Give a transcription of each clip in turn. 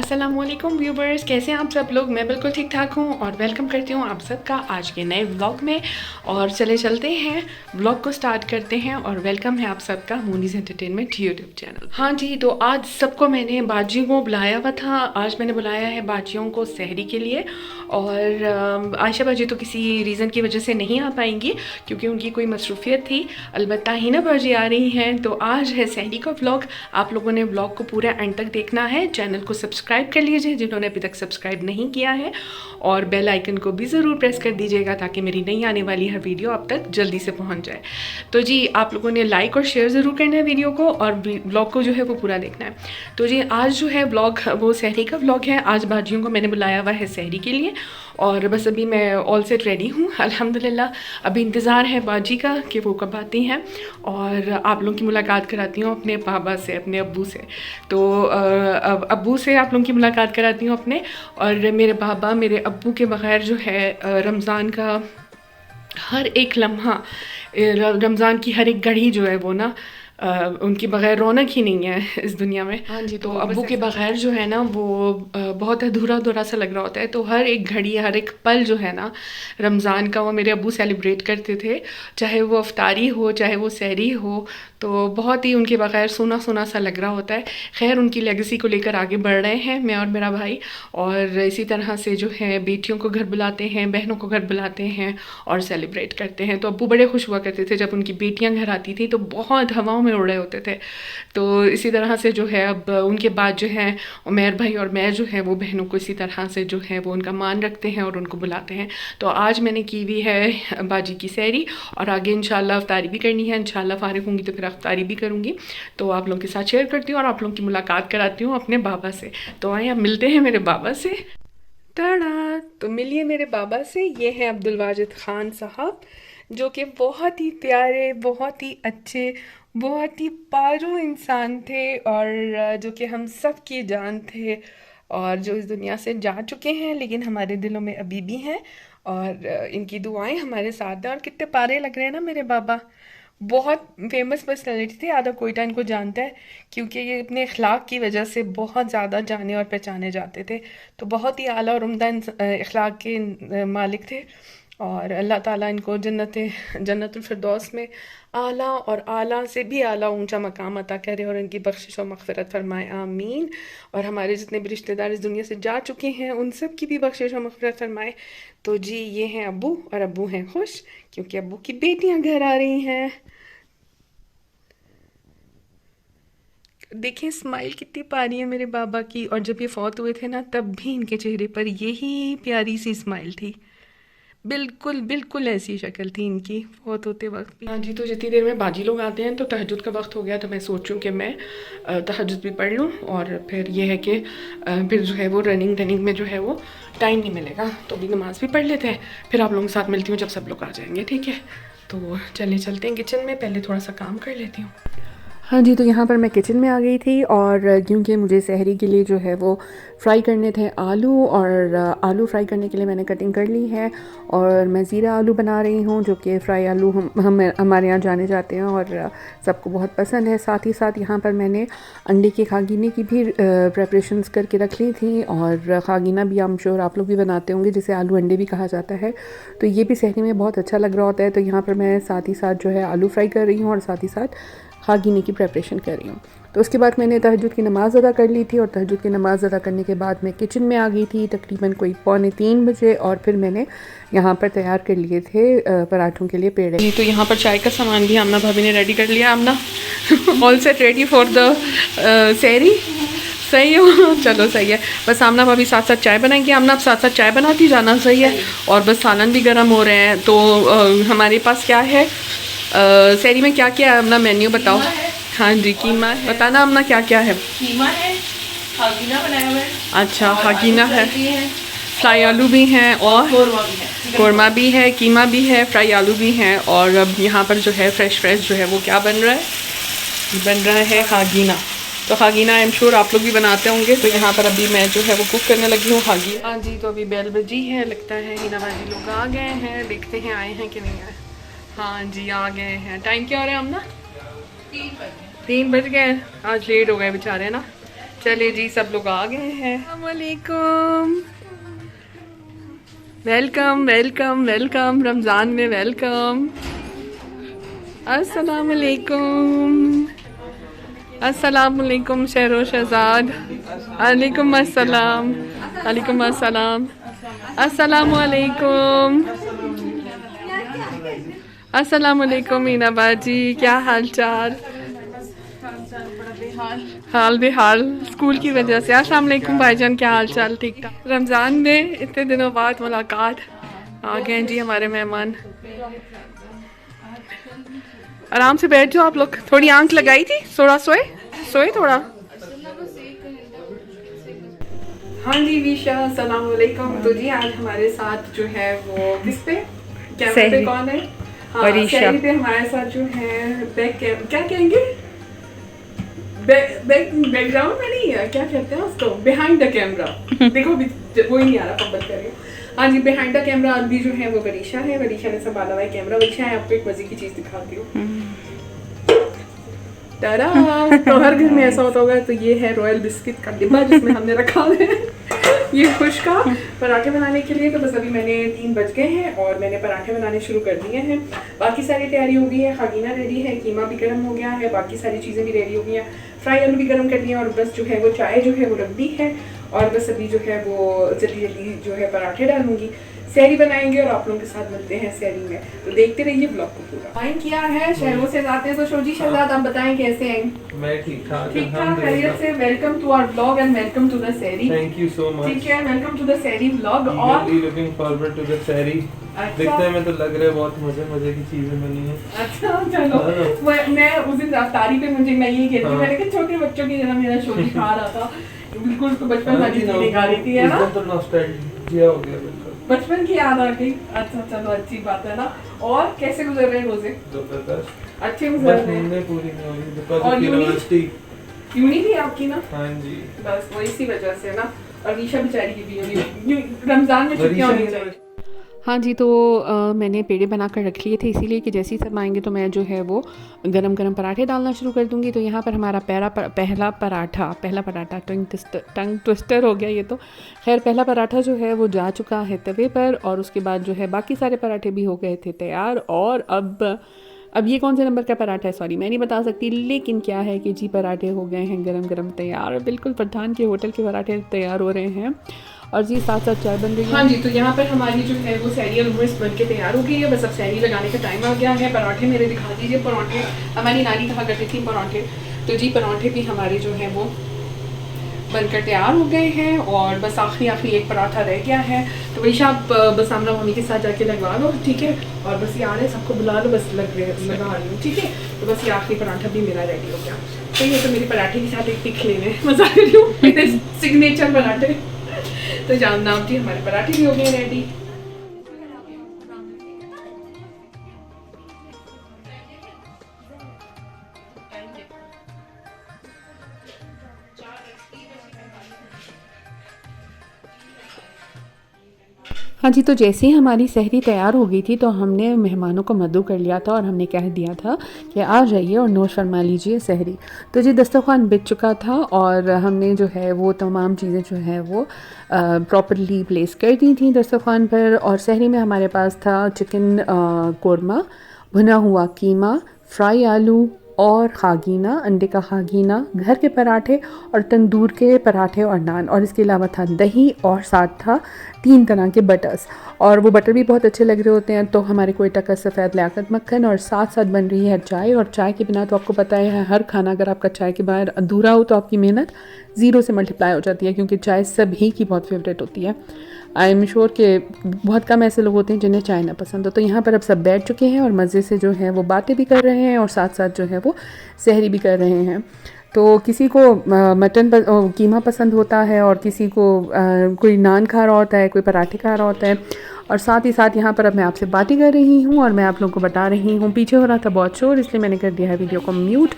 अस्सलामुअलैकुम व्यूवर्स, कैसे हैं आप सब लोग। मैं बिल्कुल ठीक ठाक हूँ और वेलकम करती हूँ आप सबका आज के नए व्लॉग में। और चलते हैं व्लॉग को स्टार्ट करते हैं और वेलकम है आप सबका मोनीज एंटरटेनमेंट यूट्यूब चैनल। हाँ जी, तो आज सबको मैंने बाजियों को बुलाया हुआ था। आज मैंने बुलाया है बाजियों को सहरी के लिए। और आयशा बाजी तो किसी रीज़न की वजह से नहीं आ पाएंगी क्योंकि उनकी कोई मसरूफियत थी। अलबत्ता हिना बाजी आ रही हैं। तो आज है सहरी का व्लॉग। आप लोगों ने व्लॉग को पूरा एंड तक देखना है। चैनल को सब्सक्राइब कर लीजिए जिन्होंने अभी तक सब्सक्राइब नहीं किया है, और बेल आइकन को भी ज़रूर प्रेस कर दीजिएगा ताकि मेरी नई आने वाली हर वीडियो आप तक जल्दी से पहुंच जाए। तो जी, आप लोगों ने लाइक और शेयर ज़रूर करना है वीडियो को, और व्लॉग को जो है वो पूरा देखना है। तो जी, आज जो है व्लॉग वो सहरी का व्लॉग है। आज बाजियों को मैंने बुलाया हुआ है सहरी के लिए, और बस अभी मैं ऑल सेट रेडी हूँ अल्हम्दुलिल्लाह। अभी इंतज़ार है बाजी का कि वो कब आती हैं, और आप लोगों की मुलाकात कराती हूँ अपने पापा से, अपने अब्बू से। तो अब्बू से आप लोगों की मुलाकात कराती हूँ अपने। और मेरे बाबा, मेरे अब्बू के बग़ैर जो है रमज़ान का हर एक लम्हा, रमज़ान की हर एक घड़ी जो है वो ना उनकी बग़ैर रौनक ही नहीं है इस दुनिया में। हाँ जी, तो अब्बू के बग़ैर जो है ना वो बहुत अधूरा अधूरा सा लग रहा होता है। तो हर एक घड़ी, हर एक पल जो है ना रमज़ान का, वो मेरे अब्बू सेलिब्रेट करते थे। चाहे वो अफ्तारी हो, चाहे वो सहरी हो, तो बहुत ही उनके बग़ैर सूना सूना सा लग रहा होता है। खैर, उनकी लेगेसी को लेकर आगे बढ़ रहे हैं मैं और मेरा भाई। और इसी तरह से जो है बेटियों को घर बुलाते हैं, बहनों को घर बुलाते हैं और सेलिब्रेट करते हैं। तो अब्बू बड़े खुश हुआ करते थे जब उनकी बेटियां घर आती थी, तो बहुत हवाओं में उड़ रहे होते थे। तो इसी तरह से जो है अब उनके बाद जो है उमैर भाई और मैं जो है वो बहनों को इसी तरह से जो है वो उनका मान रखते हैं और उनको बुलाते हैं। तो आज मैंने की हुई है बाजी की सहरी, और आगे इंशाल्लाह अफ्तारी भी करनी है। इंशाल्लाह फारिग होंगी तो फिर अफ्तारी भी करूँगी। तो आप लोगों के साथ शेयर करती हूँ और आप लोगों की मुलाकात कराती हूँ अपने बाबा से। तो आइए अब मिलते हैं मेरे बाबा से। टाड़ा, तो मिलिए मेरे बाबा से। ये हैं अब्दुल वाजिद ख़ान साहब, जो कि बहुत ही प्यारे, बहुत ही अच्छे, बहुत ही पारू इंसान थे, और जो कि हम सब की जान थे, और जो इस दुनिया से जा चुके हैं लेकिन हमारे दिलों में अभी भी हैं। और इनकी दुआएं हमारे साथ हैं। और कितने प्यारे लग रहे हैं ना मेरे बाबा। बहुत फेमस पर्सनैलिटी थी, आधा कोयटा इनको जानता है क्योंकि ये अपने अखलाक की वजह से बहुत ज़्यादा जाने और पहचाने जाते थे। तो बहुत ही आला और उम्दा अखलाक के मालिक थे, और अल्लाह ताला इनको जन्नतुल फिरदौस में आला और आला से भी आला ऊंचा मकाम अता करे और इनकी बख्शिश और मग़फ़िरत फरमाए, आमीन। और हमारे जितने भी रिश्तेदार इस दुनिया से जा चुके हैं उन सब की भी बख्शिश और मग़फ़िरत फरमाए। तो जी, ये हैं अब्बू, और अब्बू हैं खुश क्योंकि अब्बू की बेटियां घर आ रही हैं। देखिए स्माइल कितनी प्यारी है मेरे बाबा की। और जब ये फौत हुए थे ना, तब भी इनके चेहरे पर यही प्यारी सी स्माइल थी। बिल्कुल बिल्कुल ऐसी शक्ल थी इनकी फौत होते वक्त भी। हाँ जी, तो जितनी देर में बाजी लोग आते हैं तो तहज्जुद का वक्त हो गया। तो मैं सोचूं कि मैं तहज्जुद भी पढ़ लूँ, और फिर ये है कि फिर जो है वो रनिंग में जो है वो टाइम नहीं मिलेगा। तो अभी नमाज़ भी पढ़ लेते हैं, फिर आप लोगों के साथ मिलती हूँ जब सब लोग आ जाएंगे। ठीक है, तो चलते हैं किचन में। पहले थोड़ा सा काम कर लेती हूँ। हाँ जी, तो यहाँ पर मैं किचन में आ गई थी, और क्योंकि मुझे सहरी के लिए जो है वो फ्राई करने थे आलू, और आलू फ्राई करने के लिए मैंने कटिंग कर ली है। और मैं ज़ीरा आलू बना रही हूँ, जो कि फ्राई आलू हमारे यहाँ जाने जाते हैं और सबको बहुत पसंद है। साथ ही साथ यहाँ पर मैंने अंडे के खागीने की भी प्रेपरेशंस करके रख ली थी। और खागीना भी आई एम श्योर आप लोग भी बनाते होंगे, जिसे आलू अंडे भी कहा जाता है। तो ये भी सहरी में बहुत अच्छा लग रहा होता है। तो यहाँ पर मैं साथ ही साथ जो है आलू फ्राई कर रही हूँ और साथ ही साथ खागीने की प्रेपरेशन कर रही हूँ। तो उसके बाद मैंने तहज्जुद की नमाज़ अदा कर ली थी, और तहज्जुद की नमाज़ अदा करने के बाद मैं किचन में आ गई थी तकरीबन कोई 2:45 बजे। और फिर मैंने यहाँ पर तैयार कर लिए थे पराठों के लिए पेड़े। जी, तो यहाँ पर चाय का सामान भी आमना भाभी ने रेडी कर लिया। Amna all set ready for the sehri. सही हो, चलो सही है। बस आमना भाभी साथ साथ चाय बनाएंगे, आमना आप साथ साथ चाय बनाती जाना। सही है। और बस सालन भी गर्म हो रहे हैं। तो हमारे पास क्या है सहरी में, क्या क्या है अपना मेन्यू बताओ। हाँ जी, कीमा है, बताना अपना क्या क्या है। कीमा है, खागीना बनाया हुआ है। अच्छा, खागीना है, फ्राई आलू भी हैं, और कौरमा भी है, कीमा भी है, फ्राई आलू भी हैं। और अब यहाँ पर जो है फ्रेश जो है वो क्या बन रहा है, बन रहा है खागीना। तो खागीना आई एम श्योर आप लोग भी बनाते होंगे। तो यहाँ पर अभी मैं जो है वो कुक करने लगी हूँ खागीना। हाँ जी, तो अभी बेल बजी है, लगता है हिना बाजी लोग आ गए हैं। देखते हैं आए हैं कि नहीं आए। हाँ जी, आ गए हैं। टाइम क्या हो रहा है हम ना 3 बज गए। आज लेट हो गए बेचारे ना, चले जी, सब लोग आ गए हैं। अस्सलामुअलैकुम, वेलकम वेलकम वेलकम, रमज़ान में वेलकम। अस्सलामुअलैकुम, अस्सलामुअलैकुम शहरो शहजाद, अलैकुम अस्सलाम, अलैकुम अस्सलाम, अस्सलामुअलैकुम, अस्सलामुअलैकुम मीना बाजी, क्या हाल चाल? हाल बेहाल स्कूल की वजह से। अस्सलाम वालेकुम भाईजान, क्या हाल चाल? ठीक ठाक। रमज़ान में इतने दिनों बाद मुलाकात, आ गए जी हमारे मेहमान। आराम से बैठ जाओ आप लोग। थोड़ी आंख लगाई थी, थोड़ा सोए सोए थोड़ा। हाँ जी विशा, अस्सलाम वालेकुम। तो जी आज हमारे साथ जो है वो किस पे, कैमरे पे कौन है? हाँ, सहरी पे हमारे साथ जो है क्या कहेंगे, बैकग्राउंड में नहीं है, क्या कहते हैं उसको, बिहाइंड द कैमरा। देखो अभी वो ही नहीं आ रहा, पंबल करिए। हाँ जी, बिहाइंड द कैमरा अभी जो है वो वरीशा है। वरीशा ने संभाला हुआ है कैमरा। वरीशा है, आपको एक मजे की चीज दिखाती हूँ। तारा, तो हर घर में ऐसा होता होगा। तो ये है रॉयल बिस्किट का डिब्बा जिसमें हमने रखा है ये खुश का पराठे बनाने के लिए। तो बस अभी मैंने 3 बज गए हैं और मैंने पराठे बनाने शुरू कर दिए हैं। बाकी सारी तैयारी हो गई है, खागीना रेडी है, कीमा भी गर्म हो गया है, बाकी सारी चीज़ें भी रेडी हो गई हैं। फ्राई आलू भी गर्म कर दिए और बस जो है वो चाय जो है वो रख दी है। और बस अभी जो है वो जल्दी जल्दी जो है पराठे डालूंगी, सहरी बनाएंगे और आप लोगों के साथ मिलते हैं सहरी में। तो देखते रहिए ब्लॉग को पूरा। फाइन किया है, शहरों से जाते हैं। तो शोजी शहजाद, आप बताएं कैसे हैं? मैं ठीक ठाक खैरियत से। Welcome to our blog and welcome to the sehri. Thank you so much. ठीक है, welcome to the sehri blog. और looking forward to the sehri. दिखने में तो लग रहा है बहुत मजे की चीजें बनी है। अच्छा चलो, मैं उस दिन रफ्तारी पे मुझे मैं ये कहती हूँ, मैंने कहा छोटे बच्चों की जरा मेरा शोजी खा रहा था बिल्कुल, उसको बचपन वाली चीजें खा रही थी, है ना? तो नॉस्टैल्जिया हो गया बिल्कुल, बचपन की याद आ गई। अच्छा चलो, अच्छी बात है ना। और कैसे गुजर रहे हैं रोजे? जबरदस्त, अच्छे गुजर रहे हैं। नींदें पूरी नहीं हो रही बिकॉज़ और ऑफ यूनिवर्सिटी। यूनी भी आपकी ना? हाँ जी, बस वो इसी वजह से ना। और रीशा बेचारी की भी यूनी, रमजान में छुट्टियां होनी चाहिए। हाँ जी, तो मैंने पेड़े बना कर रख लिए थे, इसीलिए कि जैसे ही सब आएंगे तो मैं जो है वो गरम गरम पराठे डालना शुरू कर दूँगी। तो यहाँ पर हमारा पहला पराठा टंग ट्विस्टर हो गया ये तो। खैर, पहला पराठा जो है वो जा चुका है तवे पर और उसके बाद जो है बाकी सारे पराठे भी हो गए थे तैयार। और अब ये कौन से नंबर का पराठा है, सॉरी मैं नहीं बता सकती, लेकिन क्या है कि जी पराठे हो गए हैं गरम गरम तैयार। बिल्कुल पठान के होटल के पराठे तैयार हो रहे हैं और जी साथ साथ चाय बन रही है। हाँ जी, तो यहाँ पर हमारी जो है वो सहरी ऑलमोस्ट बन के तैयार हो गई है। बस अब सहरी लगाने का टाइम आ गया है। पराठे मेरे दिखा दीजिए। पराठे हमारी नानी कहा करती थी पराठे, तो जी पराठे भी हमारे जो है वो बनकर तैयार हो गए हैं और बस आखिरी एक पराठा रह गया है। तो वही आप बस आमना मम्मी के साथ जाके लगवा लो, ठीक है? और बस ये आ रहे हैं, सबको बुला लो, बस लगा रही हूँ, ठीक है? तो बस ये आखिरी पराठा भी मेरा रेडी हो गया। तो ये तो मेरे पराठे के साथ एक पिक लेने मजा आ रही हूँ, मेरे सिग्नेचर पराठे। तो जान नाम जी हमारे पराठे भी हो गए रेडी। हाँ जी, तो जैसे ही हमारी सहरी तैयार हो गई थी तो हमने मेहमानों को मद्दू कर लिया था और हमने कह दिया था कि आ जाइए और नोश फरमा लीजिए सहरी। तो जी दस्तरखान बिक चुका था और हमने जो है वो तमाम चीज़ें जो है वो प्रॉपरली प्लेस कर दी थी दस्तरखान पर। और सहरी में हमारे पास था चिकन कोरमा, भुना हुआ कीमा, फ्राई आलू और खागीना, अंडे का खागीना, घर के पराठे और तंदूर के पराठे और नान। और इसके अलावा था दही और साथ था 3 तरह के बटर्स, और वो बटर भी बहुत अच्छे लग रहे होते हैं। तो हमारे कोयटा का सफ़ेद लियाकत मक्खन और साथ साथ बन रही है चाय। और चाय के बिना तो आपको पता है हर खाना अगर आपका चाय के बाहर अधूरा हो तो आपकी मेहनत ज़ीरो से मल्टीप्लाई हो जाती है, क्योंकि चाय सभी की बहुत फेवरेट होती है। आई एम श्योर कि बहुत कम ऐसे लोग होते हैं जिन्हें चाय ना पसंद हो। तो यहाँ पर अब सब बैठ चुके हैं और मज़े से जो है वो बातें भी कर रहे हैं और साथ साथ जो है वो सहरी भी कर रहे हैं। तो किसी को कीमा पसंद होता है और किसी को कोई नान खा रहा होता है, कोई पराठे खा रहा होता है। और साथ ही साथ यहाँ पर अब मैं आपसे बातें कर रही हूँ और मैं आप लोगों को बता रही हूँ। पीछे हो रहा था बहुत शोर, इसलिए मैंने कर दिया है वीडियो को म्यूट।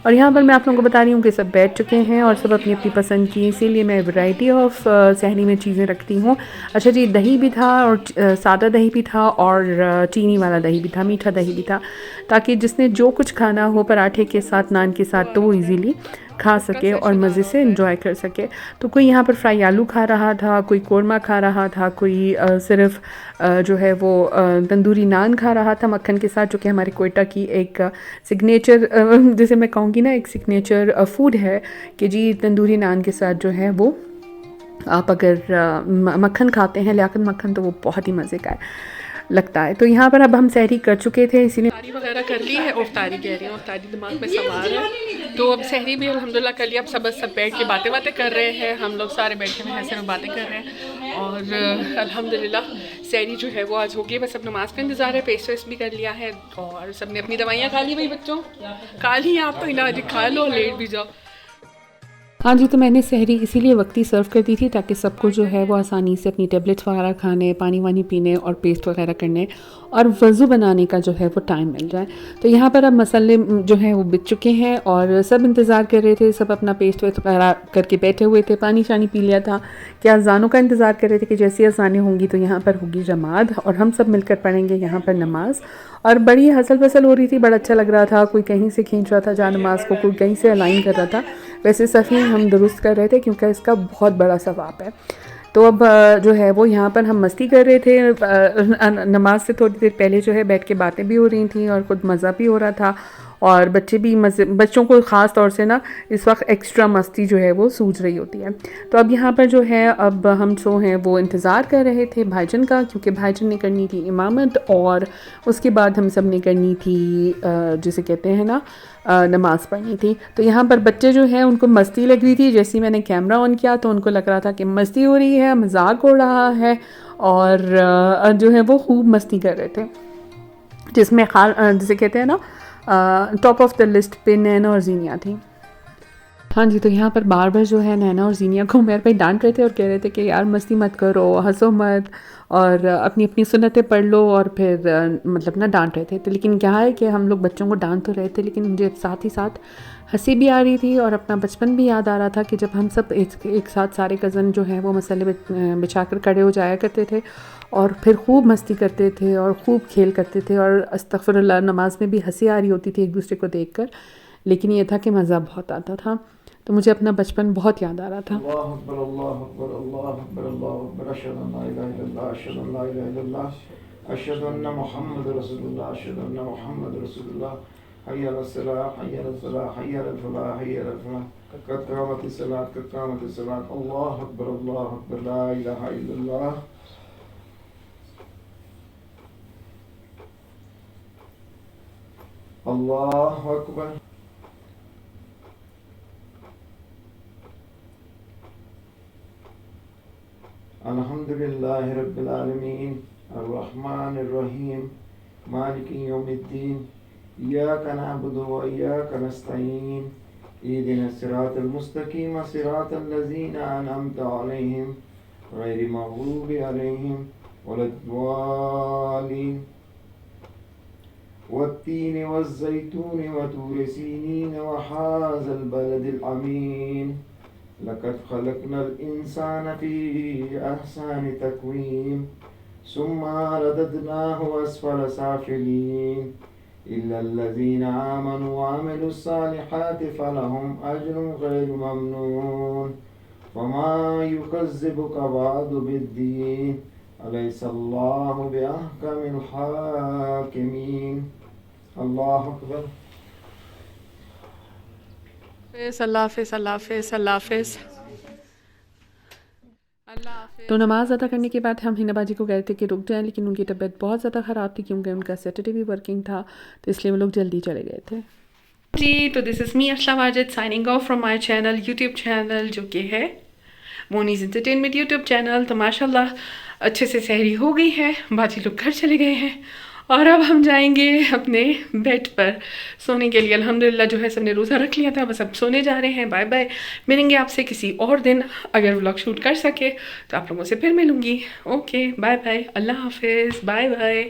और यहाँ पर मैं आप लोगों को बता रही हूँ कि सब बैठ चुके हैं और सब अपनी अपनी पसंद की, इसीलिए मैं वैरायटी ऑफ सहरी में चीज़ें रखती हूँ। अच्छा जी, दही भी था और सादा दही भी था और चीनी वाला दही भी था, मीठा दही भी था, ताकि जिसने जो कुछ खाना हो पराठे के साथ, नान के साथ, तो वो ईज़िली खा सके और मज़े से एंजॉय कर सके। तो कोई यहाँ पर फ्राई आलू खा रहा था, कोई कोरमा खा रहा था, कोई सिर्फ जो है वो तंदूरी नान खा रहा था मक्खन के साथ, जो कि हमारे कोयटा की एक सिग्नेचर जैसे मैं कहूँगी ना, एक सिग्नेचर फूड है कि जी तंदूरी नान के साथ जो है वो आप अगर मक्खन खाते हैं, लियाकत मक्खन, तो वो बहुत ही मज़े का लगता है। तो यहाँ पर अब हम सहरी कर चुके थे, इसीलिए सहरी वगैरह कर ली है। अफ्तारी कह रही हूँ, अफ्तारी दिमाग में सवार है। तो अब सहरी भी अल्हम्दुलिल्लाह कर लिया। अब सब बैठ के बातें कर रहे हैं, हम लोग सारे बैठे हुए हैं, ऐसे में बातें कर रहे हैं। और अल्हम्दुलिल्लाह सहरी जो है वो आज हो गई। बस अब नमाज़ का इंतज़ार है। पेस्ट वेस्ट भी कर लिया है और सब ने अपनी दवाइयाँ खा ली। भाई बच्चों खा ली, आप तो इलाज खा लो, लेट भी जाओ। हाँ जी, तो मैंने सहरी इसीलिए वक्ती सर्व कर दी थी ताकि सबको जो है वो आसानी से अपनी टेबलेट्स वगैरह खाने, पानी वानी पीने और पेस्ट वगैरह करने और वज़ू बनाने का जो है वो टाइम मिल जाए। तो यहाँ पर अब मसाले जो हैं वो बिक चुके हैं और सब इंतज़ार कर रहे थे, सब अपना पेस्ट वेस्ट वगैरह करके बैठे हुए थे, पानी शानी पी लिया था कि अज़ानों का इंतज़ार कर रहे थे कि जैसी अज़ानें होंगी तो यहाँ पर होगी जमात और हम सब मिलकर पढ़ेंगे यहाँ पर नमाज़। और बड़ी हसल पसल हो रही थी, बड़ा अच्छा लग रहा था। कोई कहीं से खींच रहा था जा नमाज को, कोई कहीं से अलाइन कर रहा था। वैसे सफ़ी हम दुरुस्त कर रहे थे क्योंकि इसका बहुत बड़ा सवाब है। तो अब जो है वो यहाँ पर हम मस्ती कर रहे थे। नमाज से थोड़ी देर पहले जो है बैठ के बातें भी हो रही थी और खुद मज़ा भी हो रहा था और बच्चे भी मज़े, बच्चों को ख़ास तौर से ना इस वक्त एक्स्ट्रा मस्ती जो है वो सूझ रही होती है। तो अब यहाँ पर जो है अब हम जो हैं वो इंतज़ार कर रहे थे भाईजान का, क्योंकि भाईजान ने करनी थी इमामत और उसके बाद हम सब ने करनी थी जिसे कहते हैं ना नमाज़ पढ़नी थी। तो यहाँ पर बच्चे जो हैं उनको मस्ती लग रही थी। जैसे ही मैंने कैमरा ऑन किया तो उनको लग रहा था कि मस्ती हो रही है, मजाक हो रहा है और जो है वो खूब मस्ती कर रहे थे, जिसमें जिसे कहते हैं ना टॉप ऑफ द लिस्ट पे नैना और जीनिया थी। हाँ जी, तो यहाँ पर बार बार जो है नैना और जीनिया को मेरे भाई डांट रहे थे और कह रहे थे कि यार मस्ती मत करो, हंसो मत और अपनी अपनी सुन्नतें पढ़ लो, और फिर मतलब ना डांट रहे थे। तो लेकिन क्या है कि हम लोग बच्चों को डांट तो रहे थे लेकिन मुझे साथ ही साथ हंसी भी आ रही थी और अपना बचपन भी याद आ रहा था कि जब हम सब एक साथ सारे कज़न जो हैं वो मसले बिछा कर खड़े हो जाया करते थे और फिर खूब मस्ती करते थे और खूब खेल करते थे और अस्तगफिरुल्लाह नमाज में भी हंसी आ रही होती थी एक दूसरे को देखकर, लेकिन ये था कि मज़ा बहुत आता था। तो मुझे अपना बचपन बहुत याद आ रहा था। अल्लाहु अकबर, अल्लाहु अकबर, अल्लाहु अकबर, अल्लाहु अकबर, अशहदु अन ला इलाहा इल्लल्लाह, अशहदु अन ला इलाहा इल्लल्लाह, अशहदु अन्ना मुहम्मदुर रसूलुल्लाह, अशहदु अन्ना मुहम्मदुर रसूलुल्लाह, हय्या अलस सलाह, हय्या अलल फलाह, हय्या अलल फलाह, हय्या अलल फलाह, कद क़ामतिस सलात, कद क़ामतिस सलात, अल्लाहु अकबर, ला इलाहा इल्लल्लाह। अल्लाहु अकबर। अल्हम्दुलिल्लाहि रब्बिल आलमीन, अर्रहमानिर रहीम, मालिकि यौमिद्दीन, इय्याका नअबुदु व इय्याका नस्तईन, इहदिनस सिरातल मुस्तकीम, सिरातल लज़ीना अनअमता अलैहिम, गैरिल मग़लूबि अलैहिम वलद्दालीन। वत्तीनि वज़्ज़ैतूनि वतूरि सीनीन वहाज़ल बलदिल अमीन, लक़द ख़लक़नल इंसाना फ़ी अहसनि तक़वीम, सुम्मा रददनाहु अस्फ़ल साफ़िलीन, इल्लल्लज़ीना आमनू व अमिलुस्सालिहाति फ़लहुम अज्रुन ग़ैरु ममनून, वमा युकज़्ज़िबुका बअदु बिद्दीन, अलैहिस्सल्लाहु बिअहकमिल हाकिमीन। अल्लाहु अकबर। अल्लाह हाफ़िज़, अल्लाह हाफ़िज़, अल्लाह हाफ़िज़। तो नमाज़ अदा करने के बाद हम हिना बाजी को कह रहे थे कि रुक जाएं, लेकिन उनकी तबीयत बहुत ज़्यादा ख़राब थी क्योंकि उनका सैटरडे भी वर्किंग था, तो इसलिए वो लोग जल्दी चले गए थे जी। तो दिस इज़ मी असला Wajid signing off from my channel, YouTube channel जो कि है मोनीज़ एंटरटेनमेंट यूट्यूब चैनल। तो माशाल्लाह अच्छे से सहरी हो गई है, बाजी लोग घर चले गए हैं और अब हम जाएंगे अपने बेड पर सोने के लिए। अल्हम्दुलिल्लाह जो है सबने रोज़ा रख लिया था, बस अब सोने जा रहे हैं। बाय बाय, मिलेंगे आपसे किसी और दिन, अगर व्लॉग शूट कर सके तो आप लोगों से फिर मिलूँगी। ओके बाय बाय, अल्लाह हाफिज़, बाय बाय।